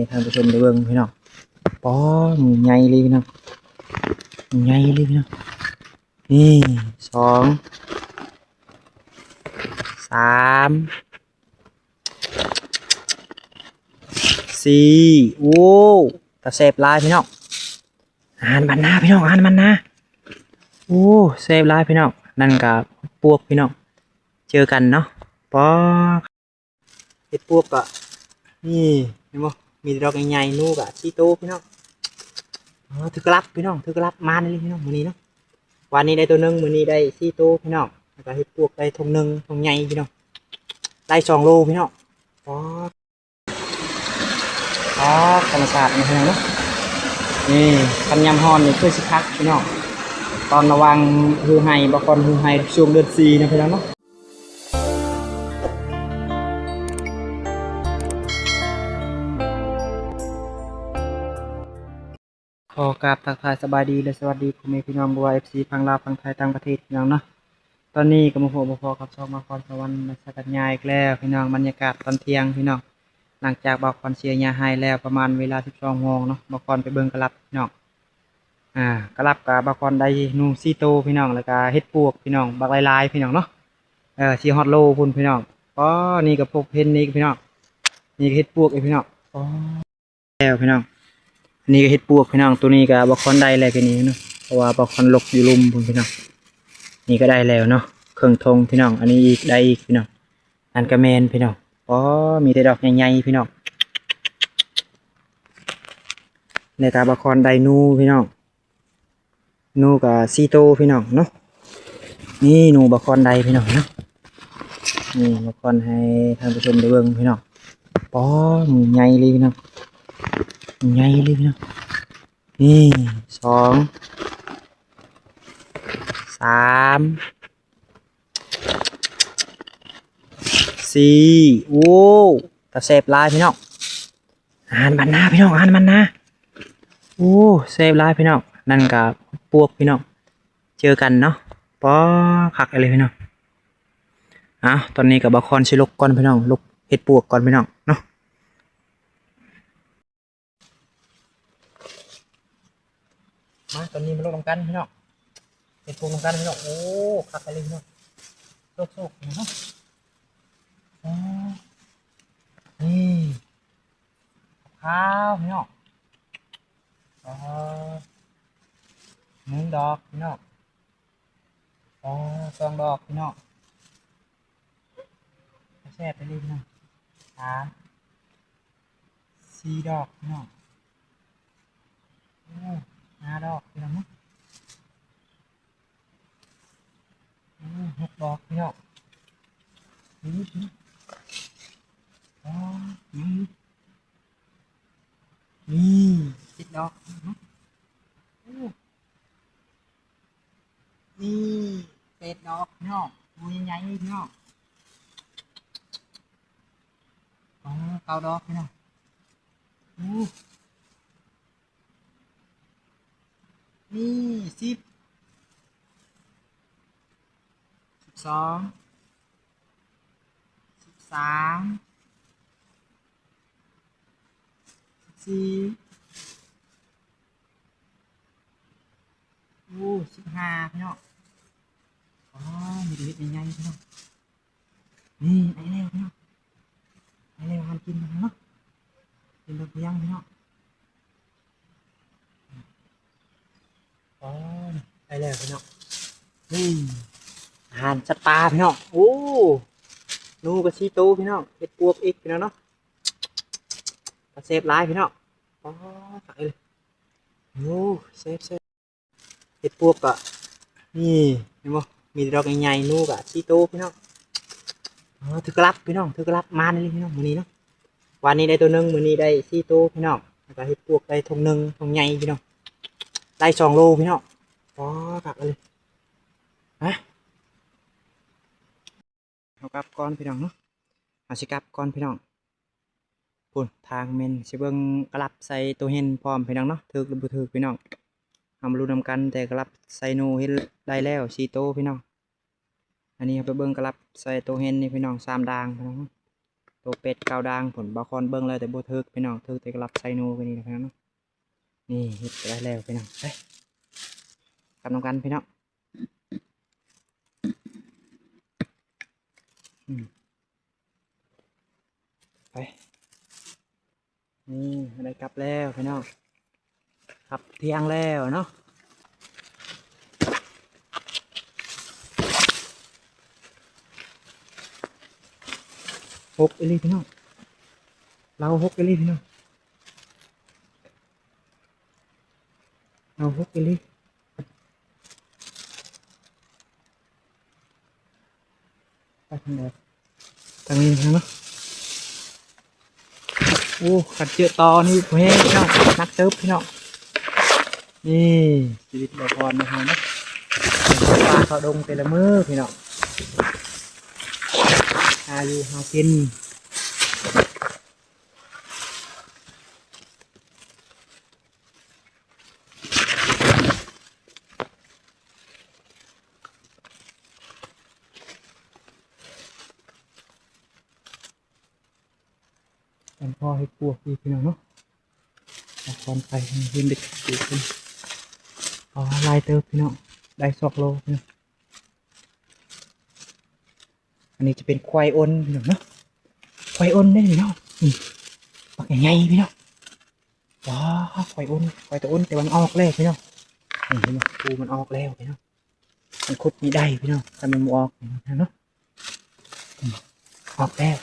ท่านผู้ชมได้เบิ่งพี่น้องป้อมใหญ่เลยพี่น้องใหญ่เลยพี่น้องนี่สองสามสี่โอ้ตะเสพลายพี่น้องอาหารบรรณาพี่น้องอาหารบรรณาโอ้เสพลายพี่น้องนั่นกับพวกพี่น้องเจอกันเนาะป้อเฮ็ดพวกก็นี่เห็นบ่มีดอกใหญ่ๆนู่กะที่โตพี่น้องถือกลับพี่น้องถือกลับมานี่พี่น้องมื้อนี้เนาะวันนี้ได้ตัวหนึ่งมื้อนี้ได้4ตัวพี่น้องแล้วก็เฮ็ดพวกได้ทงหนึ่งทงใหญ่พี่น้องได้2 โลพี่น้องอ๋อธรรมชาตินี่พี่น้องเนาะนี่คันยำฮอนนี่คือสิคักพี่น้องตอนระวังฮือไห้บ่ก่อนฮือไห้ช่วงเดือน4นะพี่น้องเนาะขอกราบทักทายสบายดีและสวัสดีพ่อแม่พี่น้องบัว FC พังลาวพังไทยต่างประเทศพี่น้องเนาะตอนนี้ก็มาพบกับช่องมาคอนสวรรค์มาสักยายอีกแล้วพี่น้องบรรยากาศตอนเที่ยงพี่น้องหลังจากบอกคอนเชียร์ยาให้แล้วประมาณเวลา12 โมงเนาะบอกคอนไปเบิ่งกระลับพี่น้องกระลับกับบอกคอนได้นูซี่โตพี่น้องแล้วก็เฮ็ดปวกพี่น้องบักลายพี่น้องเนาะซีฮอตโลพุ่นพี่น้องอ๋อนี่กับพวกเพนนี่พี่น้องนี่ก็เฮ็ดปวกพี่น้องอ๋อแล้วพี่น้องนี่ก็เฮ็ดปวกพี่น้องตัวนี้ก็บอกคอนได้แล้วพี่นี้เนาะเพราะว่าบอกคอนลกอยู่ลุ่มพุ่นพี่น้องนี่ก็ได้แล้วเนาะเครื่องทงพี่น้องอันนี้อีกได้อีกพี่น้องอันกระเมนพี่น้องอ๋อมีแต่ดอกใหญ่ๆพี่น้องในตาบะคอนไดนูพี่น้องนูกับซีโตพี่น้องเนาะนี่นูบะคอนไดพี่น้องเนาะนี่บะคอนให้ท่านผู้ชมได้เบิ่งพี่น้องป้อมใหญ่เลยพี่น้องใหญ่เลยพี่น้องนี่สองสามสี่โอ้ตะเสพลายพี่น้องอาหารบรรณาพี่น้องอาหารบรรณาโอ้เสพลายพี่น้องนั่นกับพวกพี่น้องเจอกันเนาะป้อคักอะไรพี่น้องตอนนี้กับบะคอนชิลกก่อนพี่น้องลุกเห็ดปวกก่อนพี่น้องเนาะมาตอนนี้มาลงกันพี่น้องเห็ดปวกลงกันพี่น้องโอ้คักอะไรพี่น้องโชคเนาะอ๋อนี่ข้าวพี่น้องอ๋อ1 ดอกพี่น้องอ๋อ2 ดอกพี่น้องแซ่บไปเลยพี่น้อง3 4 ดอกพี่น้องโอ้5 ดอกพี่น้อง6 ดอกพี่น้องนี่อ๋อนี่7 ดอกนี่8 ดอกพี่น้องดูใหญ่ๆพี่น้องอ๋อ9 ดอกพี่น้องนี่10 12 13 1415พี่น้องอ๋อมีเด็กใหญ่ๆพี่น้องนี่ไอ้เร็วพี่น้องไอ้เร็วหันกินเนาะกินแบบยังพี่น้องอ๋อไอ้เร็วพี่น้องนี่อาหารสัตว์ป่าพี่น้องโอ้นูกับชีโตพี่น้องเห็ดปวกอีกพี่น้องเนาะกระเซฟลายพี่น้องอ๋อใส่เลยโอ้เซฟเห็ดปวกอะนี่เห็นบ่มีดอกใหญ่ๆนูกับชีโตพี่น้องถือกลับพี่น้องถือกลับมานี่พี่น้องมื้อนี้เนาะวันนี้ได้ตัวหนึ่งมื้อนี้ได้4 ตัวพี่น้องแล้วก็เห็ดปวกได้ทงหนึ่งทงใหญ่พี่น้องได้2 โลพี่น้องอ๋อคักเลยเอากลับก่อนพี่น้องเนาะเอาสิกลับก่อนพี่น้องปุ่นทางเมนสิเบิ่งกลับใส่ตัวเห็นพร้อมพี่น้องเนาะถึกหรือบ่ถึกพี่น้องเอามาลุ้นนำกันแต่กลับใส่นูเห็นได้แล้ว4 ตัวพี่น้องอันนี้เอาไปเบิ่งกลับใส่ตัวเห็นนี่พี่น้อง3 ด่างพี่น้อง ตัวเป็ดกาวด่างผลบาคอนเบิ่งแล้วแต่บ่ถึกพี่น้องถึกแต่กลับไซโนไปนี่นะครับเนาะนี่เฮ็ดได้แล้วพี่น้องไปกำลังกันพี่น้องไปนี่ได้กลับแล้วพี่น้องครับเที่ยงแล้วเนาะ6 อีหลีพี่น้องเรา6 อีหลีพี่น้องเรา6 อีหลีไปทางไหนทางนี้เนาะโอ้ขัดเจอตอนี่เฮ้ยพี่น้องนักเติบพี่น้องนี่ชีวิตละครนะครับเนาะปลาเขาดงแต่ละมือพี่น้องหาอยู่หากินเป็นพ่อให้ปวกดีพี่น้องเนาะละครไปยืนเด็กอยู่ขึ้นอ๋อลายเติบพี่น้องได้2 โลพี่น้องอันนี้จะเป็นควายอ้นพี่น้องเนาะควายอ้นได้พี่น้องนี่ปักใหญ่ๆพี่น้องว้าวควายอ้นควายตัวอ้นแต่มันออกแล้วพี่น้องนี่พี่น้องปูมันออกแล้วพี่น้องมันคุดมีได้พี่น้องแต่มันออกเนาะออกแล้ว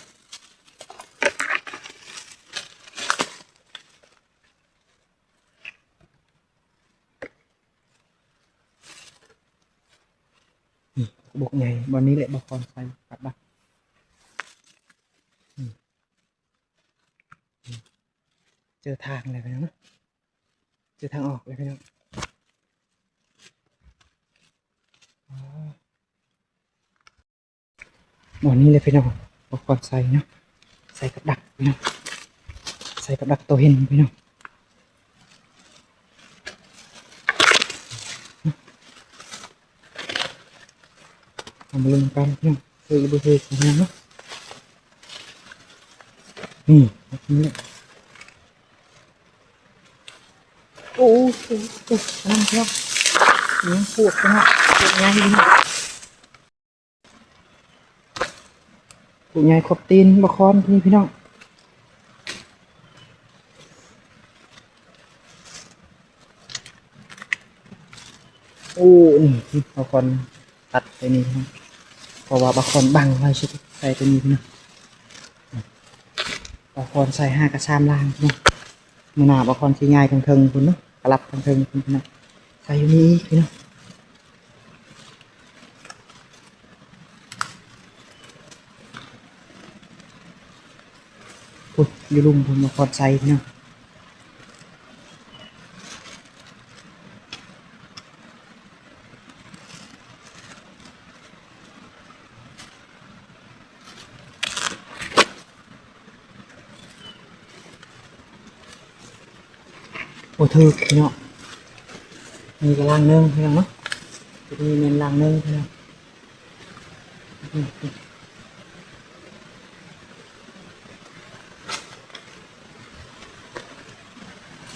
บกใหญ่วันนี้แหละบกคอนไฟกลับบ้านเจอทางเลยพี่น้องนะเจอทางออกเลยพี่น้องวันนี้เลยพี่น้องบกคอนใส่เนาะใส่กับดักพี่น้องใส่กับดักตัวเห็นพี่น้องทำมาลงกันพี่น้องเคยดูเคยพี่น้องเนาะนี่นี่โอ้โหนั่นพี่น้องนี่ปวดพี่น้องปวดง่ายพี่น้องปวดง่ายขบตีนบกคอนนี่พี่น้องโอ้นี่บกคอนตัดไปนี่พี่น้องเพราะว่าบกคอนบังไว้ใส่ตัวนี้พี่น้องบกคอนใส่5 กับ 3 ล่างพี่น้องมือหนาบกคอนที่ง่ายทางเทิงคุณเนาะกระลับทางเทิงคุณพี่น้องใส่อยู่นี่พี่น้องพูดอยู่ลุมผมบกคอนใส่พี่น้องโอ้เธอพี่น้องมีกระลังนึงพี่น้องเนาะมีเมนลังนึงพี่น้อง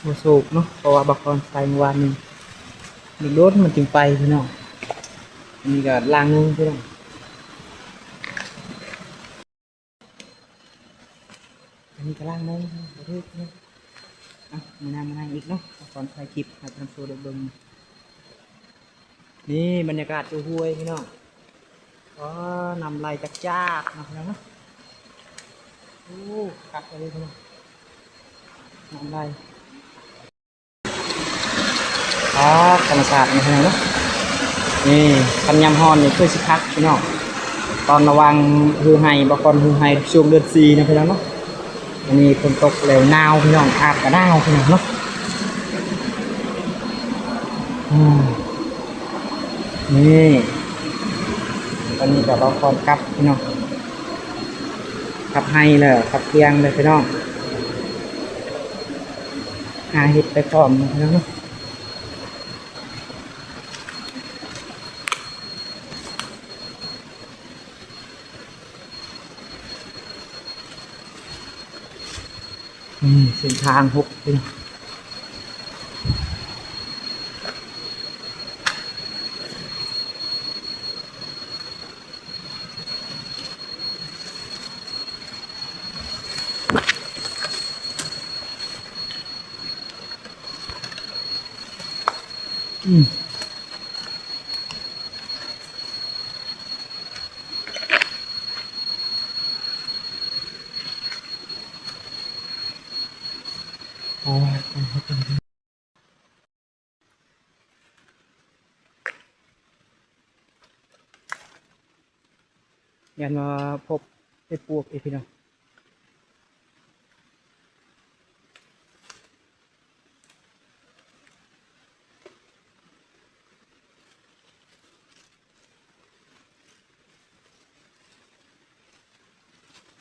โมสูบเนาะเพราะว่าบกคอนใส่วันนึงมีรถมันจึงไปพี่น้องมีกระลังนึงพี่น้องมีกระลังนึงโอ้เธอพี่น้องอ่ะมานั่งอีกเนาะบกคอนใส่คลิปให้ทำโซเดเบิ้งนี่บรรยากาศห้วยพี่น้องก็นำลายจากจากนะพี่น้องเนาะโอ้คักเลยพี่น้องนำลายอ๋อธรรมชาตินะพี่น้องเนาะนี่คันยำฮอนนี่คือสิคักพี่น้องตอนระวังฮือไฮบกอนฮือไฮช่วงเดือน4นะพี่น้องเนาะอันนี้ฝนตกแล้วหนาวพี่น้องอาบกับหนาวพี่น้องเนาะนี่ตอนนี้กับบกอนกลับพี่น้องกลับไฮเลยกลับเตียงเลยพี่น้องหาเห็ดไปพร้อมพี่น้องเนาะ เส้นทางหกพี่น้องอืมอ๋อยันมาพบไอ้ปวกไอ้พี่น้อง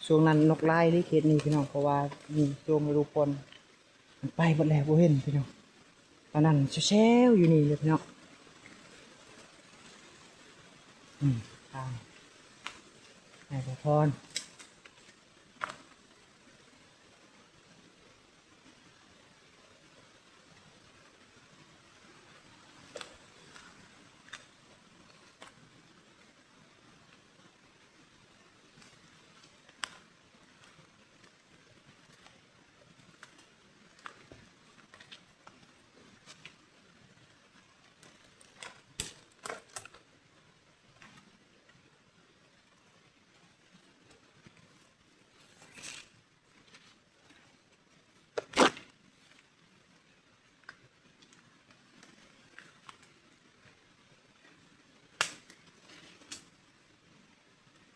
ช่วงนั้นนกไล่ที่เขตนี้พี่น้องเพราะว่ามีช่วงฤดูฝนมันไปหมดแล้วบ่เห็นพี่น้องตอนนั้นเชลอยู่นี่เลยพี่น้องทางไอ้พระพร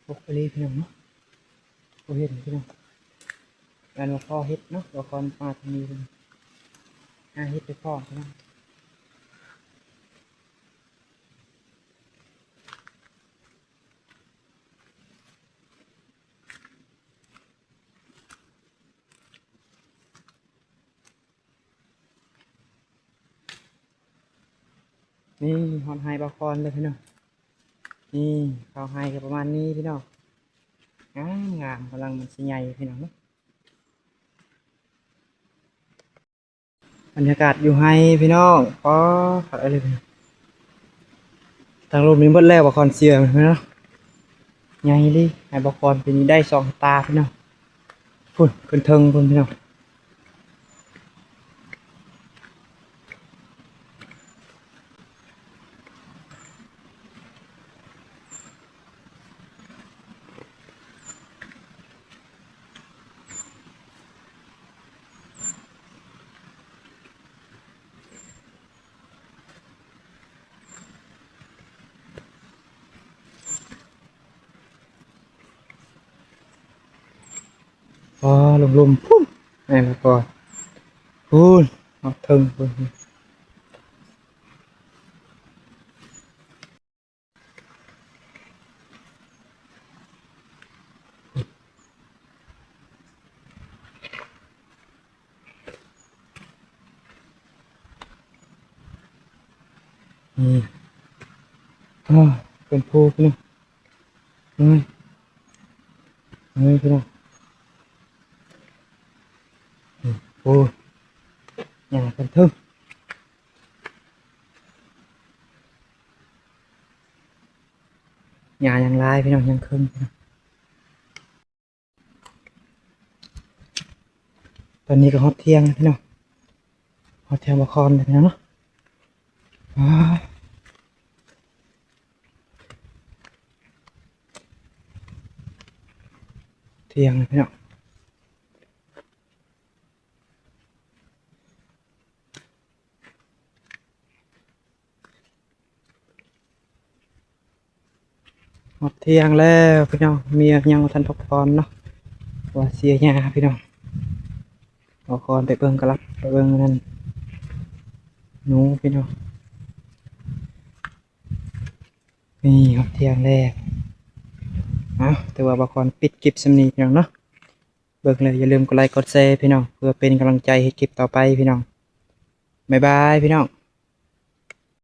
พกไปเลยพี่น้องเนาะบ่เห็นพี่น้องยันมาพ่อเฮ็ดเนาะละครมาทางนี้พี่น้องเฮ็ดไปพ่อพี่น้องนี่ฮอนไฮบาคอนเลยพี่น้องนี่ข้าวไฮก็ประมาณนี้พี่น้องงามกำลังมันสิใหญ่พี่น้องเนาะบรรยากาศอยู่ไฮพี่น้องอ๋อขัดอะไรพี่น้องทางลมนี้หมดแล้วบาคอนเสียพี่น้องใหญ่ดิไฮบาคอนปีนี้ได้2 ตาพี่น้องพุ่นขึ้นเทิงพุ่นพี่น้องอ๋อลมๆพุ่นไฮบาคอนพุ่นเอาเทิงพุ่นนี่อ๋อเป็นภูพี่น้องเฮ้ยเฮ้ยพี่น้องโอ้ยางเป็นเทิงยายังลายพี่น้องยังครึ่งพี่น้องตอนนี้ก็ฮอตเที่ยงแล้วพี่น้องฮอตเที่ยงบาคอนเลยพี่น้องเนาะอ๋อเที่ยงเลยพี่น้องฮอตเที่ยงแล้วพี่น้องเมียยังบ่ทันพักผ่อนเนาะว่าเสียหญ้าพี่น้องบาคอนไปเบิ่งกะลับไปเบิ่งนั่นหนูพี่น้องนี่ฮอตเที่ยงแล้วแต่ว่าบาคอนปิดคลิปสำนี้พี่น้องเนาะเบิ่งเลยอย่าลืมกดไลค์กดแชร์พี่น้องเพื่อเป็นกำลังใจให้คลิปต่อไปพี่น้องบ๊ายบายพี่น้อง